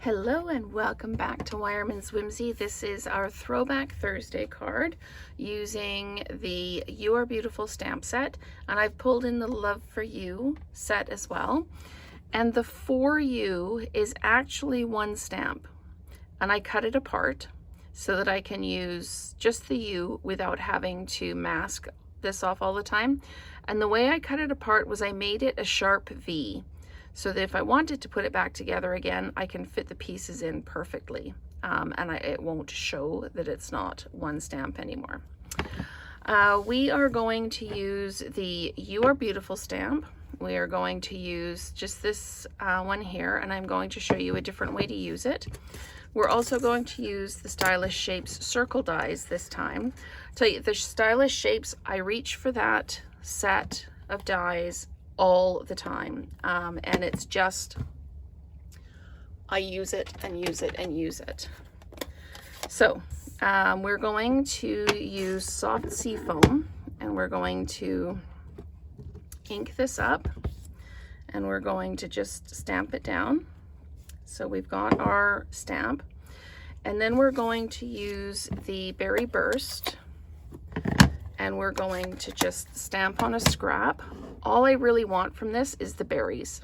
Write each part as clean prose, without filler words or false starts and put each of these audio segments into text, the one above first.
Hello and welcome back to Wireman's Whimsy. This is our Throwback Thursday card using the You Are Beautiful stamp set, and I've pulled in the Love for You set as well. And the For You is actually one stamp, and I cut it apart so that I can use just the U without having to mask this off all the time. And the way I cut it apart was I made it a sharp V, so that if I wanted to put it back together again, I can fit the pieces in perfectly, and it won't show that it's not one stamp anymore. We are going to use the You Are Beautiful stamp. We are going to use just this one here, and I'm going to show you a different way to use it. We're also going to use the Stylish Shapes circle dies this time. Tell you, the Stylish Shapes, I reach for that set of dies all the time, and it's just, I use it and use it and use it. So we're going to use soft seafoam, and we're going to ink this up, and we're going to just stamp it down. So we've got our stamp, and then we're going to use the Berry Burst, and we're going to just stamp on a scrap. All I really want from this is the berries.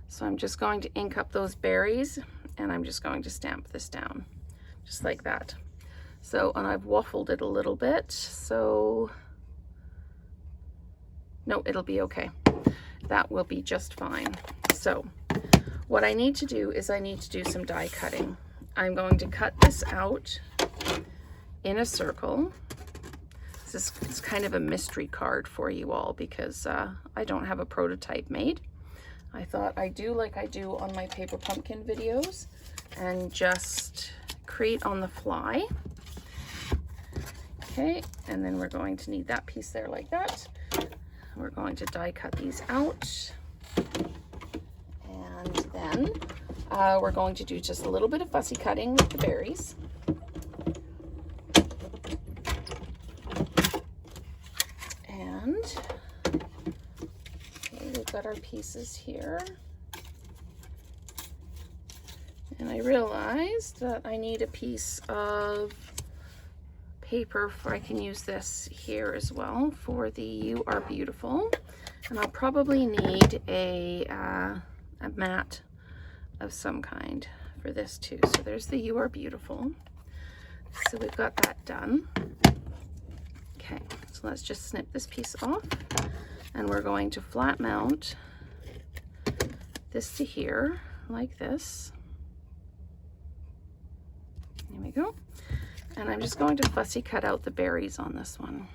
So I'm just going to ink up those berries, and I'm just going to stamp this down, just like that. So, and I've waffled it a little bit, so no, it'll be okay. That will be just fine. So what I need to do is I need to do some die cutting. I'm going to cut this out in a circle. This is kind of a mystery card for you all because I don't have a prototype made. I thought I'd do like I do on my paper pumpkin videos and just create on the fly. Okay, and then we're going to need that piece there like that. We're going to die cut these out. And then we're going to do just a little bit of fussy cutting with the berries. Got our pieces here, and I realized that I need a piece of paper for, I can use this here as well for the You Are Beautiful, and I'll probably need a mat of some kind for this too. So there's the You Are Beautiful. So we've got that done. Okay, so let's just snip this piece off. And we're going to flat mount this to here, like this. There we go. And I'm just going to fussy cut out the berries on this one.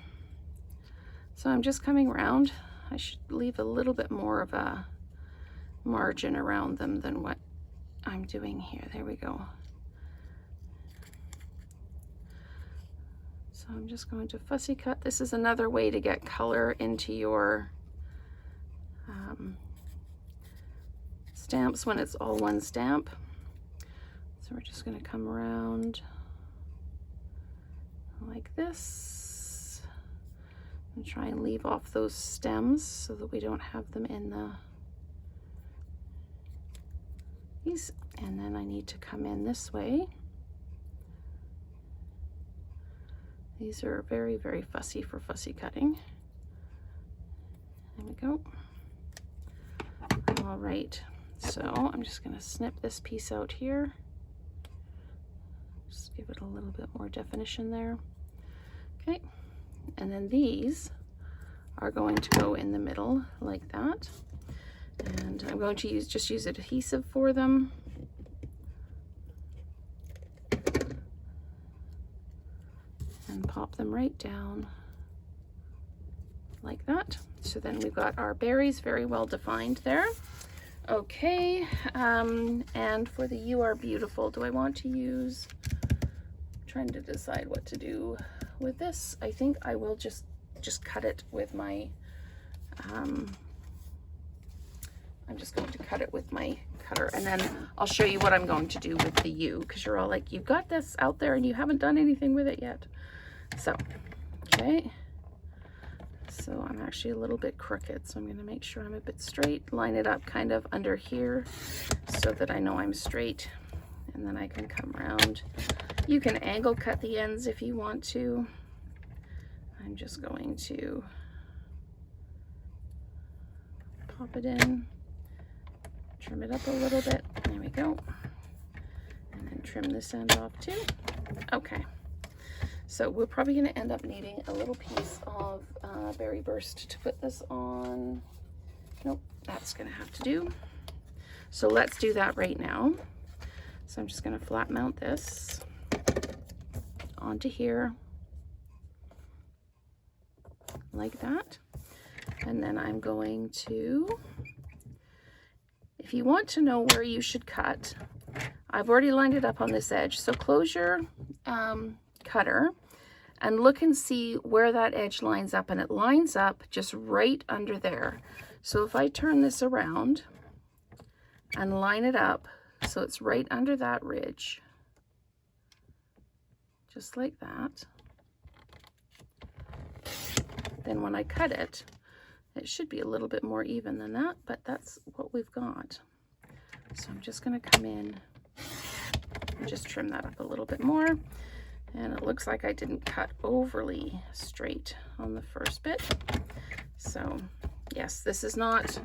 So I'm just coming around. I should leave a little bit more of a margin around them than what I'm doing here. There we go. So I'm just going to fussy cut. This is another way to get color into your stamps when it's all one stamp. So we're just going to come around like this and try and leave off those stems so that we don't have them in these. And then I need to come in this way. These are very, very fussy for fussy cutting. There we go. All right, so I'm just going to snip this piece out here. Just give it a little bit more definition there. Okay, and then these are going to go in the middle like that. And I'm going to just use adhesive for them. And pop them right down like that. So then we've got our berries very well defined there. Okay, and for the You Are Beautiful, do I want to use, I'm trying to decide what to do with this. I think I will just cut it with my, I'm just going to cut it with my cutter, and then I'll show you what I'm going to do with the U, because you're all like, you've got this out there and you haven't done anything with it yet. So, okay. So I'm actually a little bit crooked, so I'm going to make sure I'm a bit straight, line it up kind of under here so that I know I'm straight. and then I can come around. You can angle cut the ends if you want to. I'm just going to pop it in, trim it up a little bit. There we go. And then trim this end off too. Okay. So we're probably going to end up needing a little piece of berry burst to put this on. Nope, that's going to have to do. So let's do that right now. So I'm just going to flat mount this onto here like that. And then I'm going to, if you want to know where you should cut, I've already lined it up on this edge. So close your cutter and look and see where that edge lines up, and it lines up just right under there. So if I turn this around and line it up so it's right under that ridge, just like that, then when I cut it, it should be a little bit more even than that, but that's what we've got. So I'm just going to come in and just trim that up a little bit more. And it looks like I didn't cut overly straight on the first bit. So yes, this is not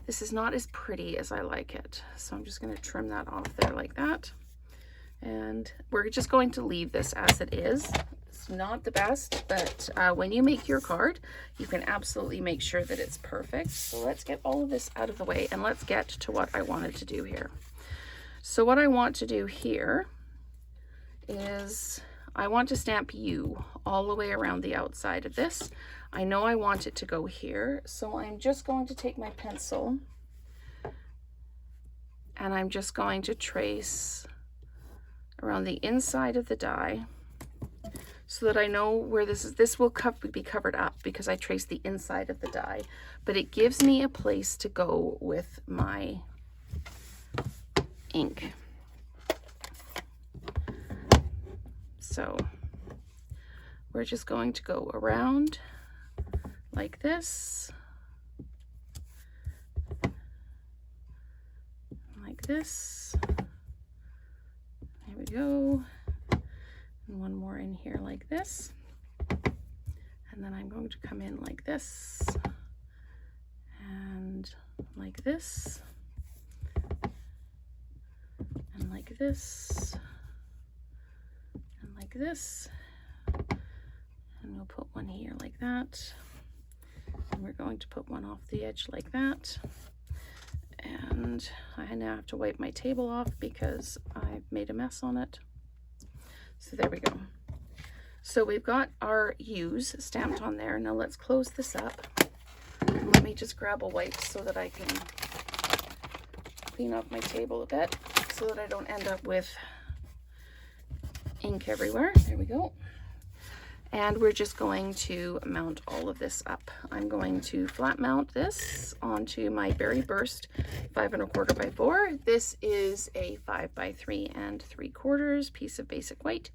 as pretty as I like it. So I'm just going to trim that off there like that. And we're just going to leave this as it is. It's not the best, but when you make your card, you can absolutely make sure that it's perfect. So let's get all of this out of the way and let's get to what I wanted to do here. So what I want to do here is I want to stamp you all the way around the outside of this. I know I want it to go here, so I'm just going to take my pencil and I'm just going to trace around the inside of the die so that I know where this is. This will be covered up because I traced the inside of the die, but it gives me a place to go with my ink. So we're just going to go around like this, like this. There we go. And one more in here like this. And then I'm going to come in like this and like this and like this. Like this, and we'll put one here like that, and we're going to put one off the edge like that. And I now have to wipe my table off because I've made a mess on it. So there we go. So we've got our U's stamped on there. Now let's close this up. Let me just grab a wipe so that I can clean up my table a bit so that I don't end up with ink everywhere. There we go. And we're just going to mount all of this up. I'm going to flat mount this onto my Berry Burst 5 1/4 by 4. This is a 5 by 3 3/4 piece of basic white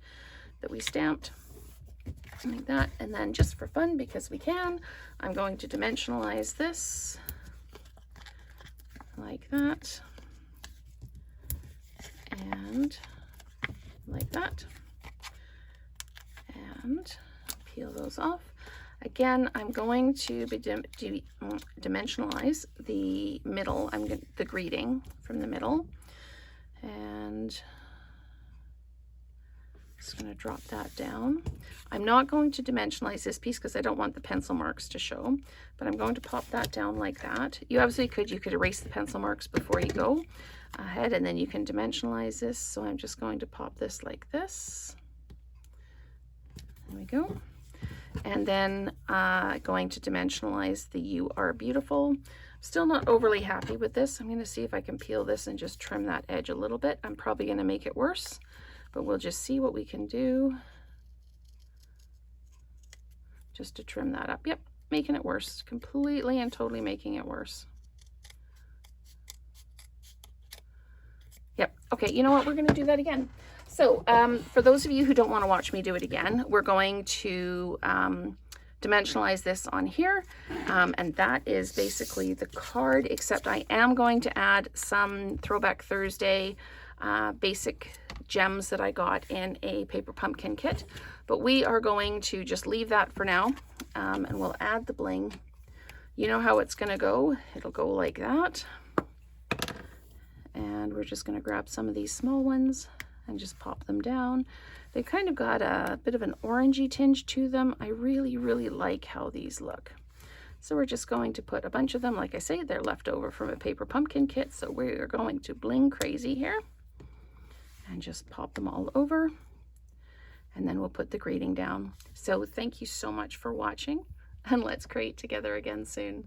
that we stamped like that. And then just for fun, because we can, I'm going to dimensionalize this like that and like that, and peel those off. Again, I'm going to dimensionalize the middle. The greeting from the middle, and just going to drop that down. I'm not going to dimensionalize this piece because I don't want the pencil marks to show, but I'm going to pop that down like that. You could erase the pencil marks before you go ahead, and then you can dimensionalize this. So I'm just going to pop this like this. There we go. And then going to dimensionalize the You Are Beautiful. Still not overly happy with this. I'm going to see if I can peel this and just trim that edge a little bit. I'm probably going to make it worse, but we'll just see what we can do just to trim that up. Yep, making it worse. Completely and totally making it worse. Yep. Okay, you know what? We're going to do that again. So for those of you who don't want to watch me do it again, we're going to dimensionalize this on here. And that is basically the card, except I am going to add some Throwback Thursday basic gems that I got in a paper pumpkin kit. But we are going to just leave that for now, and we'll add the bling. You know how it's going to go. It'll go like that. And we're just going to grab some of these small ones and just pop them down. They've kind of got a bit of an orangey tinge to them. I really, really like how these look. So we're just going to put a bunch of them. Like I say, they're left over from a paper pumpkin kit, so we're going to bling crazy here and just pop them all over, and then we'll put the greeting down. So thank you so much for watching, and let's create together again soon.